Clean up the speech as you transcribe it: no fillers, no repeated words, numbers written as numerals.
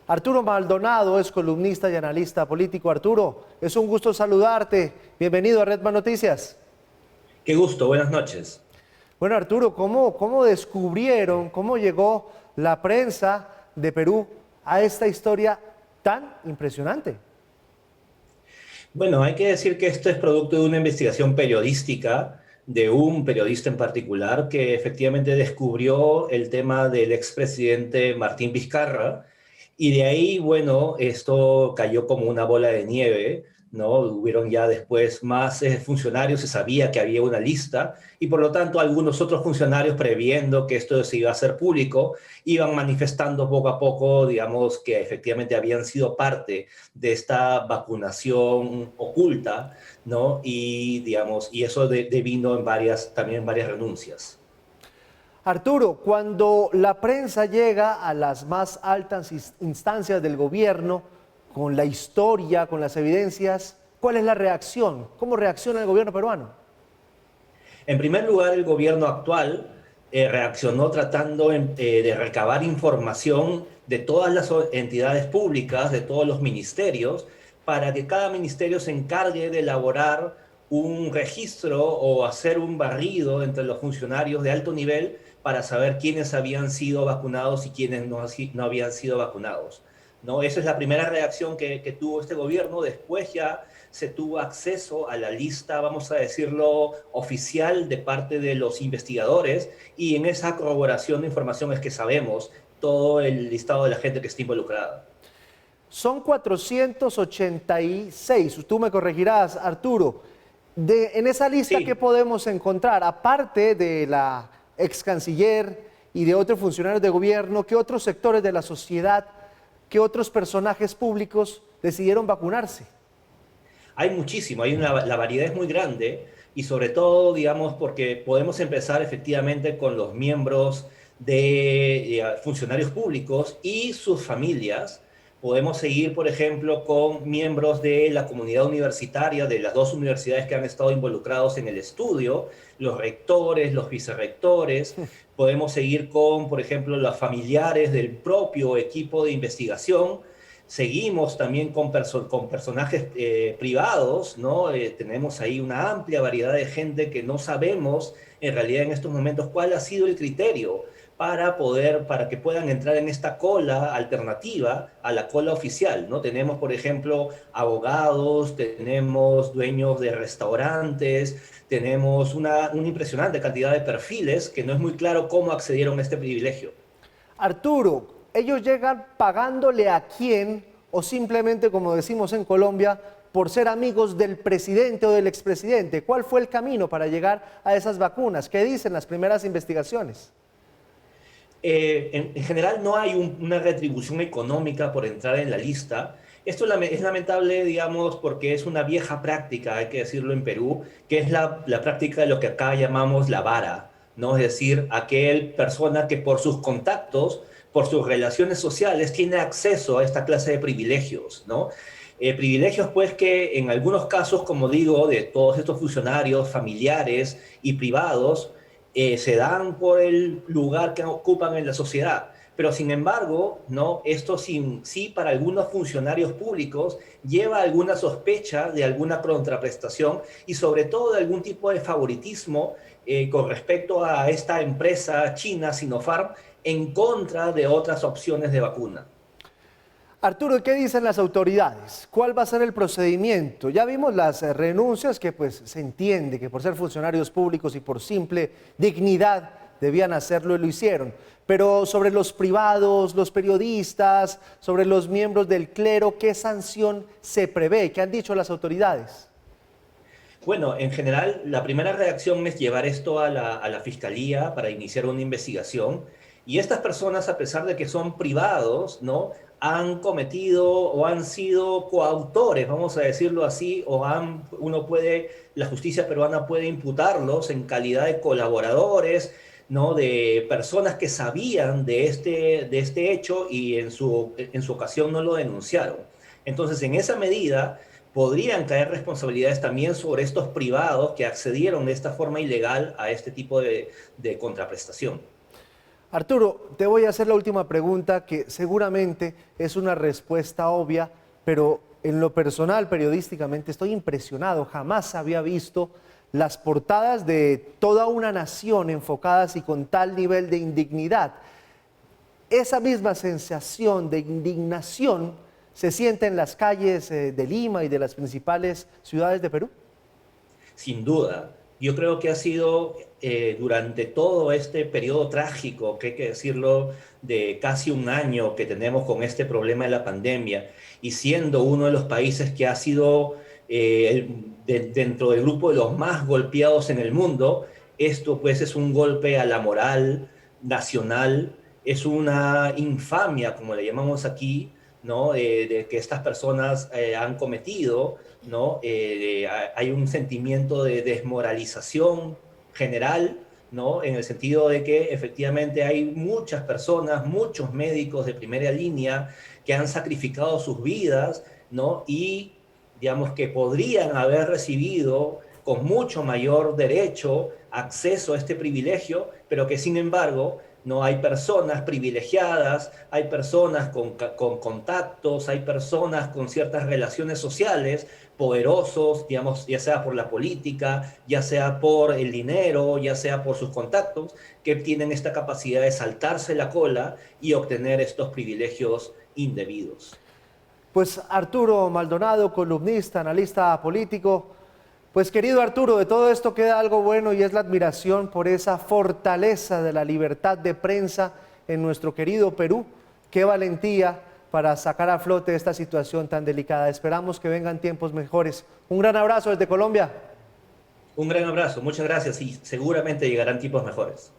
Arturo Maldonado es columnista y analista político. Arturo, es un gusto saludarte. Bienvenido a Redman Noticias. Qué gusto, buenas noches. Bueno, Arturo, ¿cómo descubrieron, cómo llegó la prensa de Perú a esta historia tan impresionante? Bueno, hay que decir que esto es producto de una investigación periodística de un periodista en particular que efectivamente descubrió el tema del expresidente Martín Vizcarra y de ahí, bueno, esto cayó como una bola de nieve, ¿no? Hubieron ya después más funcionarios, se sabía que había una lista y por lo tanto algunos otros funcionarios previendo que esto se iba a hacer público iban manifestando poco a poco, digamos, que efectivamente habían sido parte de esta vacunación oculta, ¿no? Y, digamos, y eso devino en también en varias renuncias. Arturo, cuando la prensa llega a las más altas instancias del gobierno, con la historia, con las evidencias, ¿cuál es la reacción? ¿Cómo reacciona el gobierno peruano? En primer lugar, el gobierno actual reaccionó tratando de recabar información de todas las entidades públicas, de todos los ministerios, para que cada ministerio se encargue de elaborar un registro o hacer un barrido entre los funcionarios de alto nivel para saber quiénes habían sido vacunados y quiénes no habían sido vacunados, ¿no? Esa es la primera reacción que tuvo este gobierno. Después ya se tuvo acceso a la lista, vamos a decirlo, oficial de parte de los investigadores y en esa corroboración de información es que sabemos todo el listado de la gente que está involucrada. Son 486, tú me corregirás, Arturo. En esa lista, ¿qué Sí, podemos encontrar? Aparte de la ex canciller y de otros funcionarios de gobierno, ¿qué otros sectores de la sociedad, qué otros personajes públicos decidieron vacunarse? hay muchísimo, la variedad es muy grande y sobre todo, digamos, porque podemos empezar efectivamente con los miembros de funcionarios públicos y sus familias. Podemos seguir, por ejemplo, con miembros de la comunidad universitaria, de las dos universidades que han estado involucrados en el estudio, los rectores, los vicerrectores. Podemos seguir con, por ejemplo, los familiares del propio equipo de investigación. Seguimos también con personajes privados, ¿no? Tenemos ahí una amplia variedad de gente que no sabemos en realidad en estos momentos cuál ha sido el criterio para que puedan entrar en esta cola alternativa a la cola oficial, ¿no? Tenemos, por ejemplo, abogados, tenemos dueños de restaurantes, tenemos una impresionante cantidad de perfiles que no es muy claro cómo accedieron a este privilegio. Arturo, ¿ellos llegan pagándole a quién o simplemente, como decimos en Colombia, por ser amigos del presidente o del expresidente? ¿Cuál fue el camino para llegar a esas vacunas? ¿Qué dicen las primeras investigaciones? En general no hay una retribución económica por entrar en la lista. Esto es lamentable, digamos, porque es una vieja práctica, hay que decirlo en Perú, que es la práctica de lo que acá llamamos la vara, ¿no? Es decir, aquel persona que por sus contactos, por sus relaciones sociales, tiene acceso a esta clase de privilegios, ¿no? Privilegios, pues, que en algunos casos, como digo, de todos estos funcionarios familiares y privados, se dan por el lugar que ocupan en la sociedad. Pero sin embargo, ¿no? Esto sí para algunos funcionarios públicos lleva alguna sospecha de alguna contraprestación y sobre todo de algún tipo de favoritismo con respecto a esta empresa china Sinopharm en contra de otras opciones de vacuna. Arturo, ¿qué dicen las autoridades? ¿Cuál va a ser el procedimiento? Ya vimos las renuncias que pues se entiende que por ser funcionarios públicos y por simple dignidad debían hacerlo y lo hicieron. Pero sobre los privados, los periodistas, sobre los miembros del clero, ¿qué sanción se prevé? ¿Qué han dicho las autoridades? Bueno, en general, la primera reacción es llevar esto a la fiscalía para iniciar una investigación. Y estas personas, a pesar de que son privados, ¿no? Han cometido o han sido coautores, vamos a decirlo así, la justicia peruana puede imputarlos en calidad de colaboradores, ¿no? De personas que sabían de este hecho y en su ocasión no lo denunciaron. Entonces, en esa medida podrían caer responsabilidades también sobre estos privados que accedieron de esta forma ilegal a este tipo de contraprestación. Arturo, te voy a hacer la última pregunta que seguramente es una respuesta obvia, pero en lo personal, periodísticamente, estoy impresionado. Jamás había visto las portadas de toda una nación enfocadas y con tal nivel de indignidad. Esa misma sensación de indignación se siente en las calles de Lima y de las principales ciudades de Perú. Sin duda, yo creo que ha sido durante todo este periodo trágico, que hay que decirlo, de casi un año que tenemos con este problema de la pandemia y siendo uno de los países que ha sido dentro del grupo de los más golpeados en el mundo, esto pues es un golpe a la moral nacional, es una infamia, como le llamamos aquí, ¿no? De que estas personas han cometido, ¿no? Hay un sentimiento de desmoralización general, ¿no? En el sentido de que efectivamente hay muchas personas, muchos médicos de primera línea que han sacrificado sus vidas, ¿no? Y digamos que podrían haber recibido con mucho mayor derecho acceso a este privilegio, pero que sin embargo no hay personas privilegiadas, hay personas con contactos, hay personas con ciertas relaciones sociales, poderosos, digamos, ya sea por la política, ya sea por el dinero, ya sea por sus contactos, que tienen esta capacidad de saltarse la cola y obtener estos privilegios indebidos. Pues Arturo Maldonado, columnista, analista político. Pues querido Arturo, de todo esto queda algo bueno y es la admiración por esa fortaleza de la libertad de prensa en nuestro querido Perú. Qué valentía para sacar a flote esta situación tan delicada. Esperamos que vengan tiempos mejores. Un gran abrazo desde Colombia. Un gran abrazo, muchas gracias y seguramente llegarán tiempos mejores.